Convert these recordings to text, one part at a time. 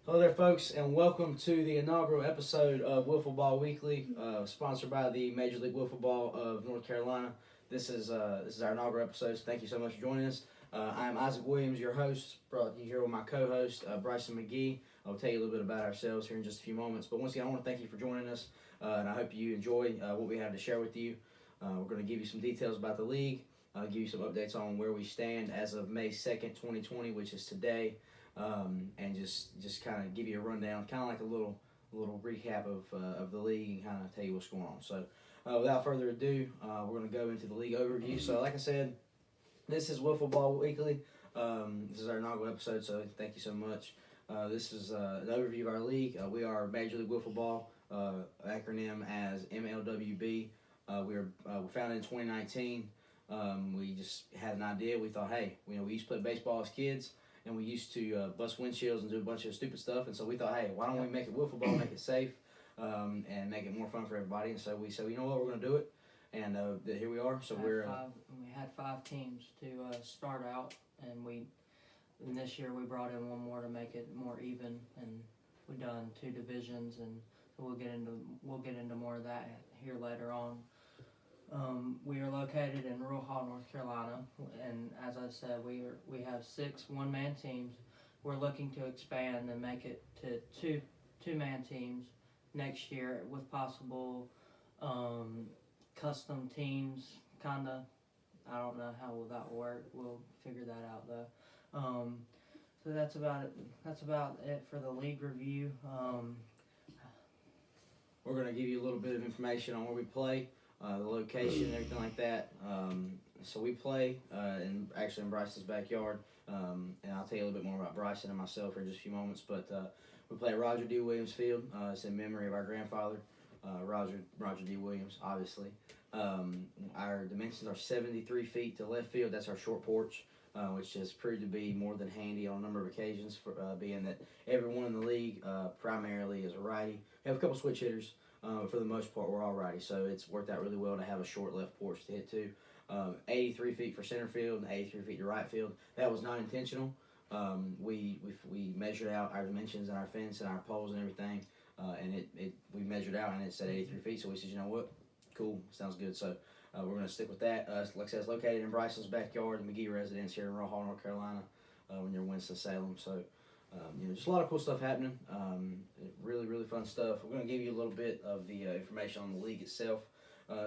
Hello there, folks, and welcome to the inaugural episode of Wiffle Ball Weekly, sponsored by the Major League Wiffle Ball of North Carolina. This is our inaugural episode, so thank you so much for joining us. I'm Isaac Williams, your host. Brought you here with my co-host Bryson McGee. I'll tell you a little bit about ourselves here in just a few moments. But once again, I want to thank you for joining us, and I hope you enjoy what we have to share with you. We're going to give you some details about the league, give you some updates on where we stand as of May 2nd, 2020, which is today. And just kind of give you a rundown, kind of like a little recap of the league and kind of tell you what's going on. So, without further ado, we're going to go into the league overview. So, like I said, this is Wiffle Ball Weekly. This is our inaugural episode, so thank you so much. This is an overview of our league. We are Major League Wiffle Ball, acronym as MLWB. We were founded in 2019. We just had an idea. We thought, hey, we used to play baseball as kids, and we used to bust windshields and do a bunch of stupid stuff. And so we thought, hey, why don't we make it wiffle ball, make it safe, and make it more fun for everybody. And so we said, you know what, we're going to do it. And here we are. So we had 5 teams to start out, and this year we brought in one more to make it more even, and we done 2 divisions, and we'll get into more of that here later on. We are located in Rural Hall, North Carolina, and as I said, we have 6 one-man teams. We're looking to expand and make it to two-man teams next year with possible custom teams, kinda. I don't know how that will work. We'll figure that out though. So that's about it. That's about it for the league review. we're going to give you a little bit of information on where we play. The location, everything like that. So we play in Bryson's backyard, and I'll tell you a little bit more about Bryson and myself in just a few moments. But we play at Roger D. Williams Field. It's in memory of our grandfather, Roger D. Williams, obviously. Our dimensions are 73 feet to left field. That's our short porch, which has proved to be more than handy on a number of occasions, for being that everyone in the league primarily is a righty. We have a couple switch hitters. For the most part, we're all righty, so it's worked out really well to have a short left porch to hit to. 83 feet for center field and 83 feet to right field. That was not intentional. We measured out our dimensions and our fence and our poles and everything, and we measured out and it said 83 feet. So we said, you know what, cool, sounds good. So we're going to stick with that. Like I said, it's located in Bryson's backyard, the McGee residence here in Rural Hall, North Carolina, when you're in Winston-Salem. So. Just a lot of cool stuff happening. Really, really fun stuff. We're going to give you a little bit of the information on the league itself.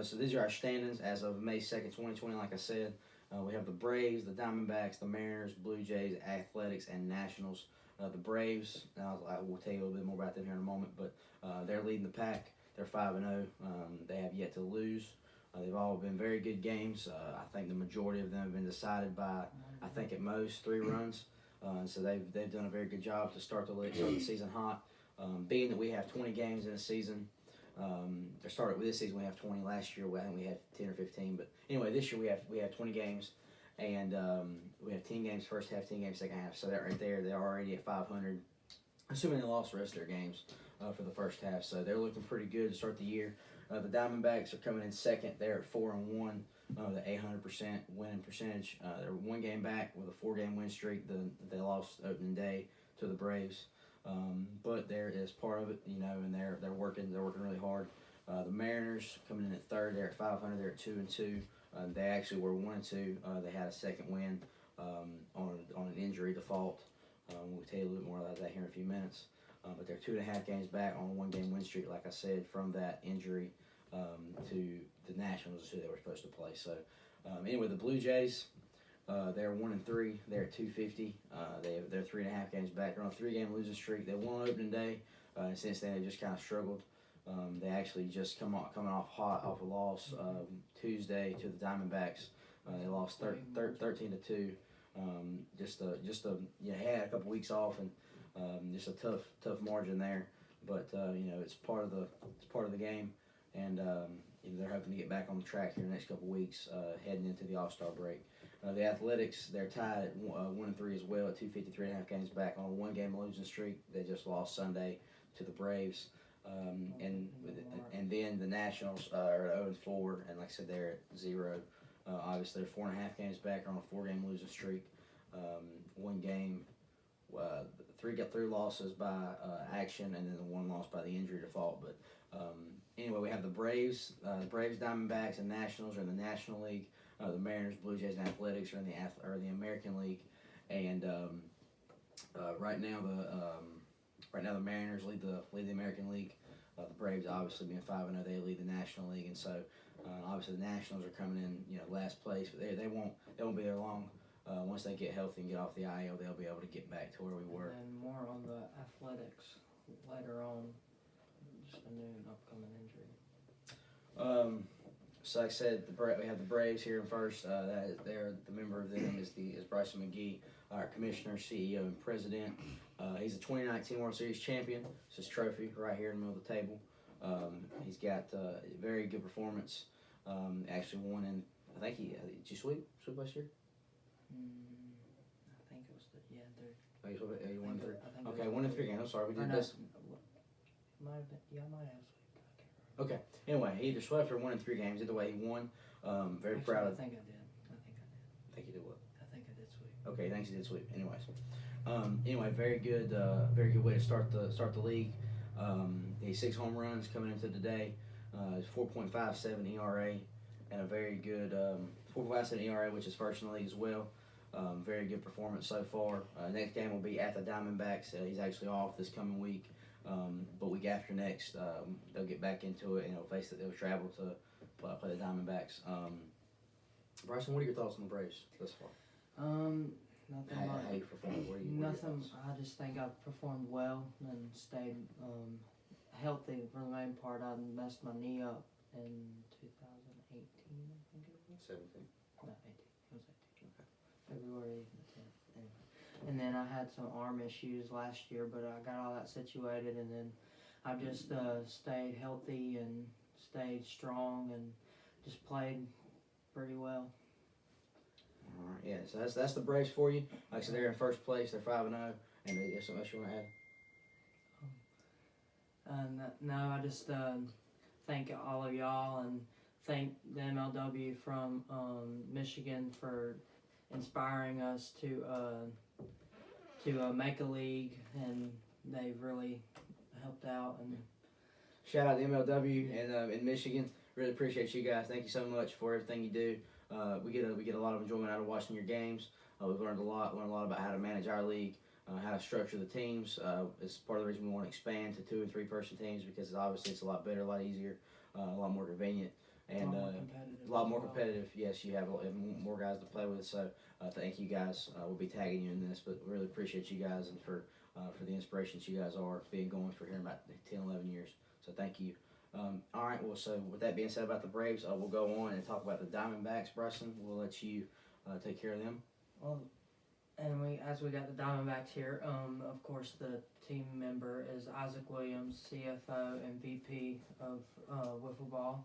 So these are our standings as of May 2nd, 2020. Like I said, we have the Braves, the Diamondbacks, the Mariners, Blue Jays, Athletics, and Nationals. The Braves, I will tell you a little bit more about them here in a moment, but they're leading the pack. They're 5-0. They have yet to lose. They've all been very good games. I think the majority of them have been decided by, I think at most, 3 runs. So they've done a very good job to start the season hot. Being that we have 20 games in a season, they started with this season we have 20. Last year I think we had 10 or 15. But anyway, this year we have 20 games, and we have 10 games first half, 10 games second half. So that right there, they're already at 500, assuming they lost the rest of their games for the first half. So they're looking pretty good to start the year. The Diamondbacks are coming in second. They're at 4-1. The 800% winning percentage. They're 1 game back with a 4-game win streak. They lost opening day to the Braves, but there is part of it, and they're working really hard. The Mariners coming in at third. They're at 500. They're at 2-2. They actually were 1-2. They had a second win on an injury default. We'll tell you a little bit more about that here in a few minutes. But they're 2.5 games back on a 1-game win streak, like I said, from that injury to the Nationals is who they were supposed to play. So anyway, the Blue Jays, they're 1-3. They're at 250. They're 3.5 games back. They're on a 3-game losing streak. They won on opening day, and since then they just kind of struggled. They actually just coming off hot off a loss Tuesday to the Diamondbacks. They lost 13-2. Had a couple weeks off, and just a tough margin there. But it's part of the game, and they're hoping to get back on the track here in the next couple weeks, heading into the All-Star break. The Athletics, they're tied at 1-3 as well at 253 and a half games back on a 1-game losing streak. They just lost Sunday to the Braves. And then the Nationals are at 0-4, and like I said, they're at 0. Obviously, they're 4.5 games back on a 4-game losing streak. 1 game three losses by action, and then the one loss by the injury default. But anyway, we have the Braves, Diamondbacks, and Nationals are in the National League. The Mariners, Blue Jays, and Athletics are in the American League, and right now the Mariners lead the American League. The Braves obviously being 5-0, they lead the National League, and so obviously the Nationals are coming in last place, but they won't be there long. Once they get healthy and get off the IL, they'll be able to get back to where we were. And more on the Athletics later on, just a new and upcoming injury. So like I said, we have the Braves here in first. The member of them is Bryson McGee, our commissioner, CEO, and president. He's a 2019 World Series champion. It's his trophy right here in the middle of the table. He's got a very good performance. Actually won in, I think did you sweep last year? I think it was third. Oh, you won three. Okay, 1 in 3 games. I'm sorry, we did this. Might have been, I might have swept. I can't remember. Okay. Anyway, he either swept or won in 3 games. Either way, he won. Very Actually, proud I of. think I did. Think you did what? I think I did sweep. Okay, thanks. You did sweep. Anyway, very good way to start the league. He 6 home runs coming into today. 4.57 ERA, and a very good 4.57 ERA, which is first in the league as well. Very good performance so far. Next game will be at the Diamondbacks. He's actually off this coming week, but week after next, they'll get back into it and they'll travel to play the Diamondbacks. Bryson, what are your thoughts on the Braves thus far? Nothing How much. you performed? What are your Nothing. thoughts? I just think I performed well and stayed healthy for the main part. I messed my knee up in 2018, I think it was. 17. No, 18. It was 18. Okay. February the 10th. Anyway. And then I had some arm issues last year, but I got all that situated, and then I just stayed healthy and stayed strong and just played pretty well. All right, yeah. So that's the Braves for you. Like I said, they're in first place. They're 5-0. And there's something else you want to add? No, I just thank all of y'all and thank the MLW from Michigan for inspiring us to make a league, and they've really helped out. And Shout out to MLW and in Michigan. Really appreciate you guys. Thank you so much for everything you do. We get a lot of enjoyment out of watching your games. We've learned a lot about how to manage our league, how to structure the teams. It's part of the reason we want to expand to 2 and 3 person teams, because obviously it's a lot better, a lot easier, a lot more convenient, and a lot more competitive. Yes, you have more guys to play with. So thank you guys. We'll be tagging you in this, but really appreciate you guys and for the inspirations you guys are being going for here in about 10, 11 years. So thank you. All right, well, so with that being said about the Braves, we'll go on and talk about the Diamondbacks. Bryson, we'll let you take care of them. well, and we got the Diamondbacks here. Of course, the team member is Isaac Williams, CFO and VP of Wiffle Ball.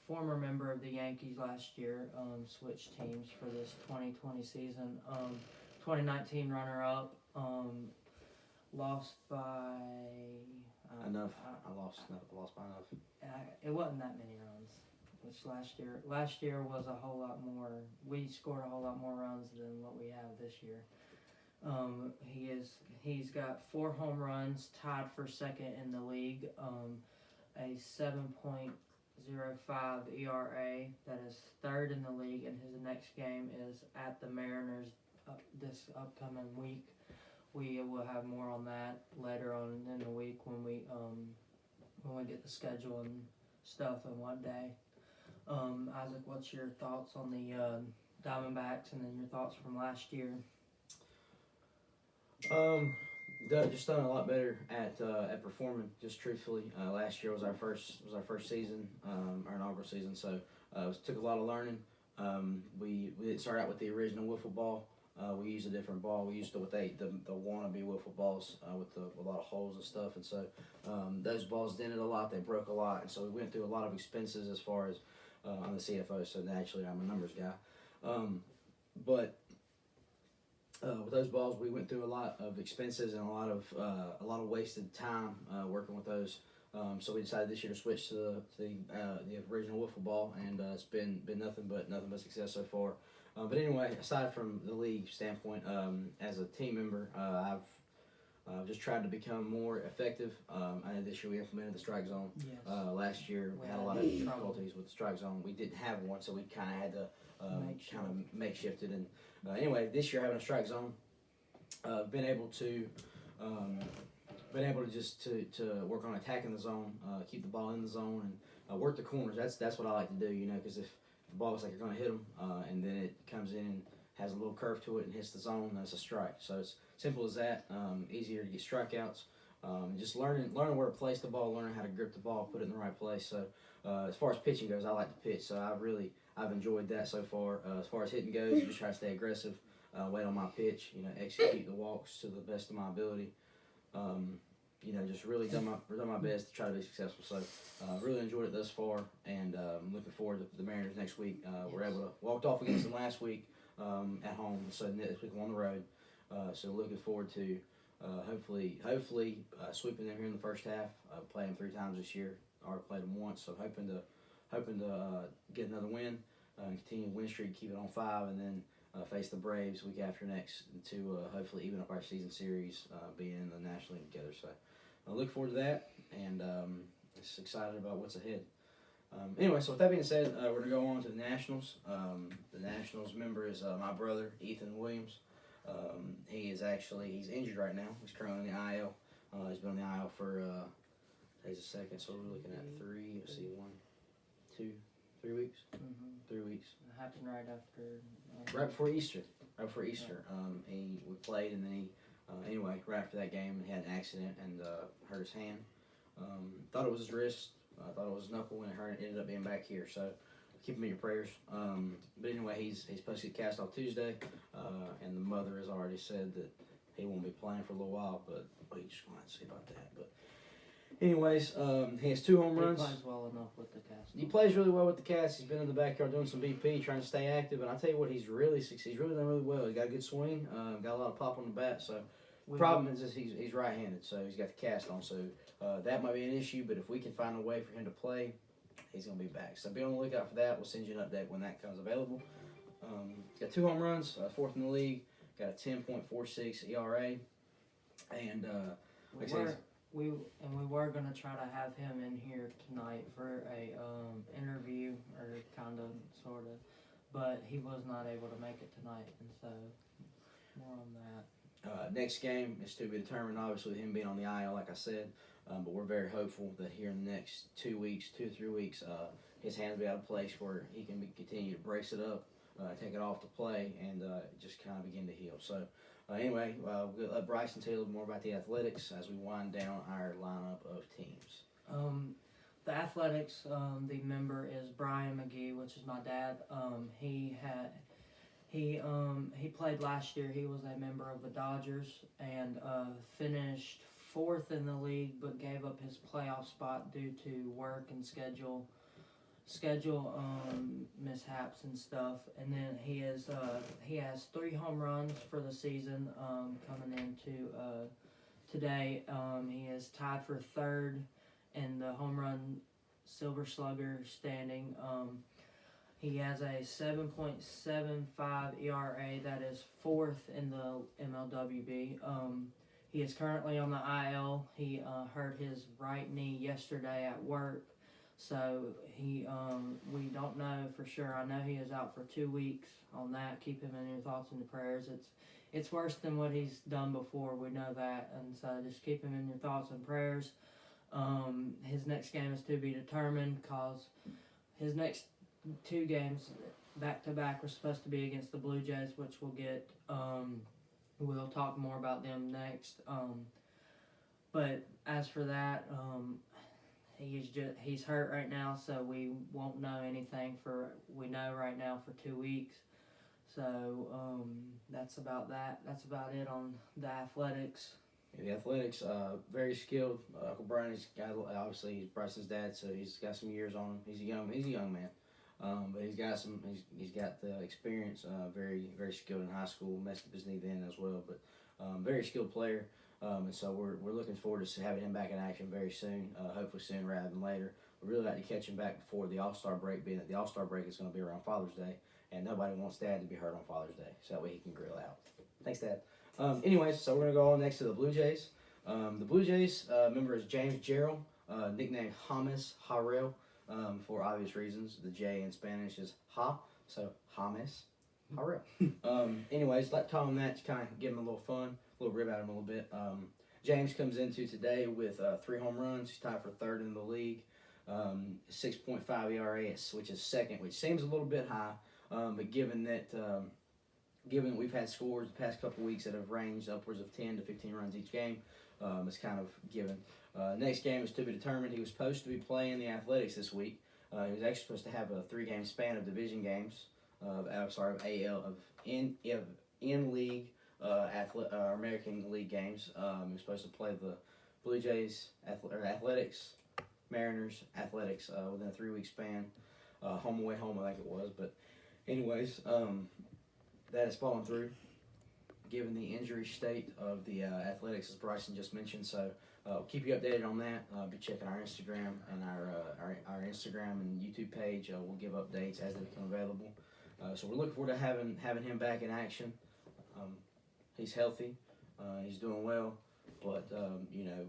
Former member of the Yankees last year. Switched teams for this 2020 season. 2019 runner-up. Lost by. Enough. I lost by enough. It wasn't that many runs. Which last year was a whole lot more. We scored a whole lot more runs than what we have this year. He's got 4 home runs, tied for second in the league. A 7.05 ERA, that is third in the league, and his next game is at the Mariners this upcoming week. We will have more on that later on in the week when we get the schedule and stuff and what day. Isaac, what's your thoughts on the Diamondbacks, and then your thoughts from last year? Just done a lot better at performing. Just truthfully, last year was our first season, our inaugural season. So it took a lot of learning. We didn't start out with the original wiffle ball. We used a different ball. We used the wannabe wiffle balls with a lot of holes and stuff. And so those balls dented a lot. They broke a lot. And so we went through a lot of expenses as far as I'm the CFO. So naturally I'm a numbers guy. But with those balls, we went through a lot of expenses and a lot of wasted time working with those. So we decided this year to switch to the original wiffle ball, and it's been nothing but success so far. But anyway, aside from the league standpoint, as a team member, I've just tried to become more effective. I know this year we implemented the strike zone. Yes. Last year we had a lot of difficulties with the strike zone. We didn't have one, so we kind of had to kind of makeshift it. And anyway, this year having a strike zone, been able to just to work on attacking the zone, keep the ball in the zone, and work the corners. That's what I like to do, because if the ball looks like you're going to hit them, and then it comes in and has a little curve to it and hits the zone, that's a strike. So it's simple as that. Easier to get strikeouts. Just learning where to place the ball, learning how to grip the ball, put it in the right place. So as far as pitching goes, I like to pitch. So I've enjoyed that so far. As far as hitting goes, just try to stay aggressive, wait on my pitch, execute the walks to the best of my ability. Just really done my best to try to be successful. So really enjoyed it thus far, and looking forward to the Mariners next week. We're able to walked off against them last week at home, so next week we're on the road. So looking forward to hopefully sweeping them here in the first half. Played them 3 times this year. Already played them once, so hoping to get another win, continue the win streak, keep it on 5, and then face the Braves week after next to hopefully even up our season series, being in the National League together. So I look forward to that, and just excited about what's ahead. Anyway, so with that being said, we're going to go on to the Nationals. The Nationals member is my brother, Ethan Williams. He's injured right now. He's currently in the IL. He's been on the IL for, today's the 2nd, so we're looking at 3 weeks. Mm-hmm. 3 weeks. It happened right after. Right before Easter. We played, and then anyway, right after that game, he had an accident and hurt his hand. Thought it was his wrist. I thought it was his knuckle, and it ended up being back here. So keep him in your prayers. But anyway, he's supposed to get cast off Tuesday, and the mother has already said that he won't be playing for a little while. But we just want to see about that. But anyways, he has 2 home runs. He plays well enough with the cast. He plays really well with the cast. He's been in the backyard doing some BP, trying to stay active. And I tell you what, he's really done really well. He got a good swing, got a lot of pop on the bat. So problem is he's right-handed, so he's got the cast on. So that might be an issue. But if we can find a way for him to play, he's going to be back. So be on the lookout for that. We'll send you an update when that comes available. He's got 2 home runs, 4th in the league. Got a 10.46 ERA, and we were gonna try to have him in here tonight for a interview or kind of sort of, but he was not able to make it tonight, and so more on that. Next game is to be determined, obviously, with him being on the IL, like I said. But we're very hopeful that here in the next 2 to 3 weeks, his hand will be at a place where he can continue to brace it up, take it off to play, and just kind of begin to heal. So anyway, we'll let Bryson tell you a little more about the Athletics as we wind down our lineup of teams. The Athletics, the member is Brian McGee, which is my dad. He played last year. He was a member of the Dodgers and finished 4th in the league, but gave up his playoff spot due to work and schedule mishaps and stuff. And then he has 3 home runs for the season. Coming into today, he is tied for 3rd in the home run Silver Slugger standing. He has a 7.75 ERA. That is 4th in the MLWB. He is currently on the IL. He hurt his right knee yesterday at work, so we don't know for sure. I know he is out for 2 weeks on that. Keep him in your thoughts and your prayers. It's worse than what he's done before. We know that, and so just keep him in your thoughts and prayers. His next game is to be determined, because his next 2 games back to back were supposed to be against the Blue Jays, which we'll get. We'll talk more about them next. But as for that, he's hurt right now, so we won't know anything we know right now for 2 weeks. So that's about that. That's about it on the Athletics. The Athletics, very skilled. Uncle Brian, he's Bryson's dad, so he's got some years on him. He's a young man. But he's got the experience, very, very skilled in high school, messed up his knee then as well, but very skilled player. And so we're looking forward to having him back in action very soon, hopefully soon rather than later. We'd really like to catch him back before the All-Star break, being that the All-Star break is going to be around Father's Day, and nobody wants Dad to be hurt on Father's Day, so that way he can grill out. Thanks, Dad. Anyways, so we're going to go on next to the Blue Jays. The Blue Jays member is James Gerald, nicknamed James Harrell, for obvious reasons. The J in Spanish is Ha, so James Harrell. Anyways, like to call him that to kind of give him a little fun, a little rib at him a little bit. James comes into today with 3 home runs. He's tied for 3rd in the league. 6.5 ERA, which is second, which seems a little bit high, but given that we've had scores the past couple weeks that have ranged upwards of 10 to 15 runs each game, it's kind of given. Next game is to be determined. He was supposed to be playing the Athletics this week. He was actually supposed to have a 3-game span of division games, of in league, American League games. He was supposed to play the Blue Jays, Athletics, Mariners, Athletics within a 3-week span. Home away home, I think it was. But anyways, that has fallen through given the injury state of the Athletics, as Bryson just mentioned. So we'll keep you updated on that. Be checking our Instagram and our Instagram and YouTube page. We'll give updates as they become available. So we're looking forward to having him back in action. He's healthy. He's doing well. But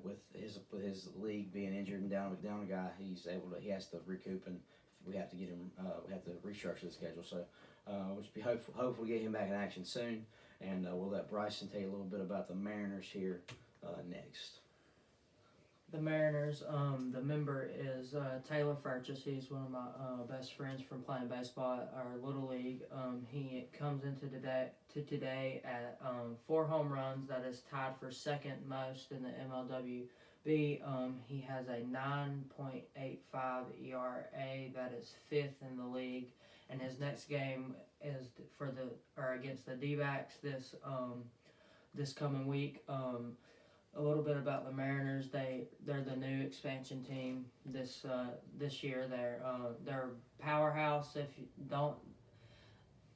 with his league being injured and down a guy, he has to recoup, and we have to get him. We have to restructure the schedule. So we'll just be hopeful to get him back in action soon, and we'll let Bryson tell you a little bit about the Mariners here next. The Mariners, the member is Taylor Furchess. He's one of my best friends from playing baseball at our little league. He comes into today at 4 home runs. That is tied for second most in the MLWB. He has a 9.85 ERA. That is 5th in the league. And his next game is against the D-backs this coming week. A little bit about the Mariners. They're the new expansion team this year. They're powerhouse. If you don't,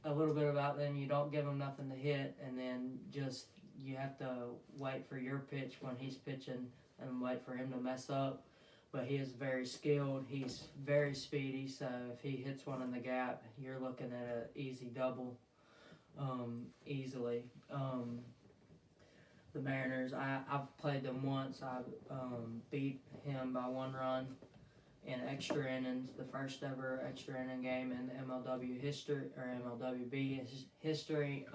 a little bit about them, you don't give them nothing to hit, and then just you have to wait for your pitch when he's pitching and wait for him to mess up. But he is very skilled. He's very speedy. So if he hits one in the gap, you're looking at an easy double, easily. The Mariners, I've played them once. I beat him by 1 run in extra innings, the first ever extra inning game in MLW history, or MLWB history.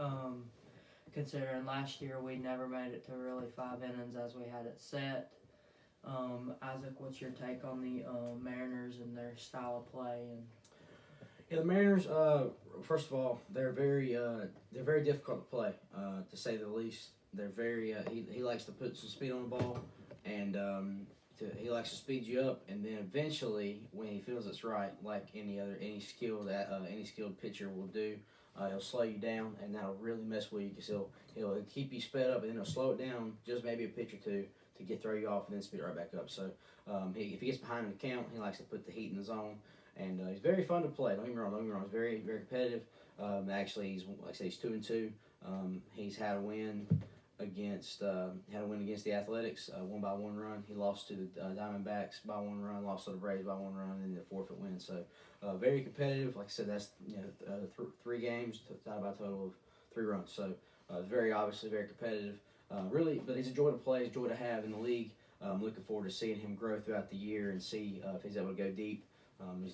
Considering last year we never made it to really 5 innings as we had it set. Isaac, what's your take on the Mariners and their style of play? Yeah, the Mariners. First of all, they're very difficult to play, to say the least. They're very. He likes to put some speed on the ball, and he likes to speed you up, and then eventually, when he feels it's right, like any skilled pitcher will do, he'll slow you down, and that'll really mess with you because he'll keep you sped up, and then he'll slow it down just maybe a pitch or two to throw you off, and then speed it right back up. So if he gets behind in the count, he likes to put the heat in the zone, and he's very fun to play. Don't get me wrong. He's very, very competitive. Actually, he's 2-2. He's had a win against the Athletics, won by 1 run. He lost to the Diamondbacks by 1 run, lost to the Braves by 1 run, and the forfeit win. So very competitive. Like I said, that's 3 games, tied by a total of 3 runs. So very obviously very competitive. Really, but he's a joy to play, he's a joy to have in the league. I'm looking forward to seeing him grow throughout the year and see if he's able to go deep.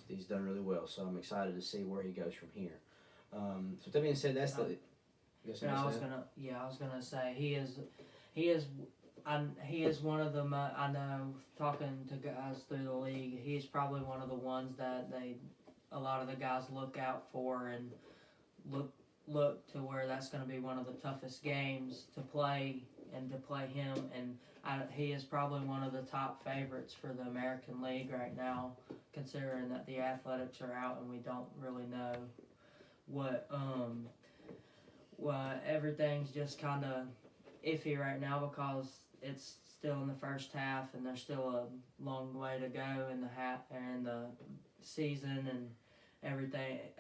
He's done really well, so I'm excited to see where he goes from here. So with that being said, that's the. I was gonna say he is one of them. I know, talking to guys through the league, he's probably one of the ones that a lot of the guys look out for and look to where that's going to be one of the toughest games to play him. And he is probably one of the top favorites for the American League right now, considering that the Athletics are out and we don't really know what. Everything's just kind of iffy right now because it's still in the first half and there's still a long way to go in the season, and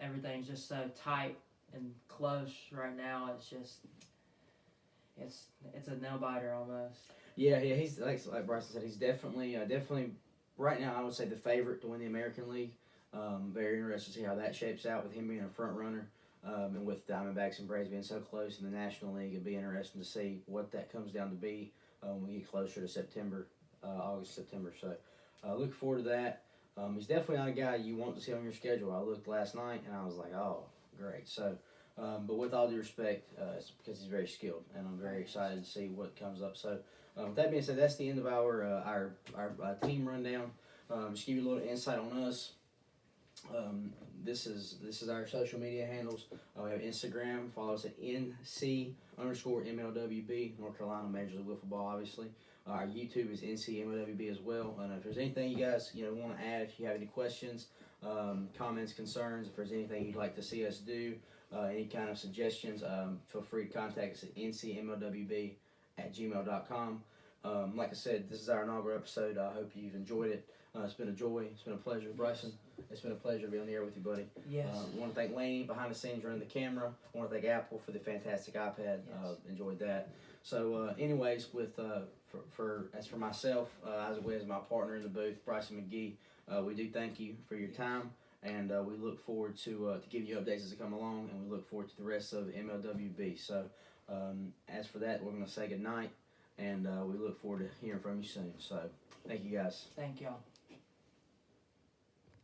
everything's just so tight and close right now. It's just it's a nail biter almost. Yeah. He's like Bryson said. He's definitely right now. I would say the favorite to win the American League. Very interested to see how that shapes out with him being a front runner. And with Diamondbacks and Braves being so close in the National League, it'd be interesting to see what that comes down to be. when we get closer to September, August, September. So look forward to that. He's definitely not a guy you want to see on your schedule. I looked last night and I was like, oh, great. So, but with all due respect, it's because he's very skilled, and I'm very excited to see what comes up. So, with that being said, that's the end of our team rundown. Just give you a little insight on us. This is our social media handles. We have Instagram. Follow us at NC_MLWB, North Carolina Major League Wiffle Ball, obviously. Our YouTube is NCMLWB as well. And if there's anything you guys want to add, if you have any questions, comments, concerns, if there's anything you'd like to see us do, any kind of suggestions, feel free to contact us at ncmlwb@gmail.com. Like I said, this is our inaugural episode. I hope you've enjoyed it. It's been a joy. It's been a pleasure. Bryson, it's been a pleasure to be on the air with you, buddy. Yes. I want to thank Laney behind the scenes running the camera. I want to thank Apple for the fantastic iPad. Yes. Enjoyed that. So, anyways, with as for myself, as well as my partner in the booth, Bryson McGee, we do thank you for your time, and we look forward to giving you updates as they come along, and we look forward to the rest of MLWB. So, as for that, we're going to say goodnight, and we look forward to hearing from you soon. So, thank you guys. Thank y'all.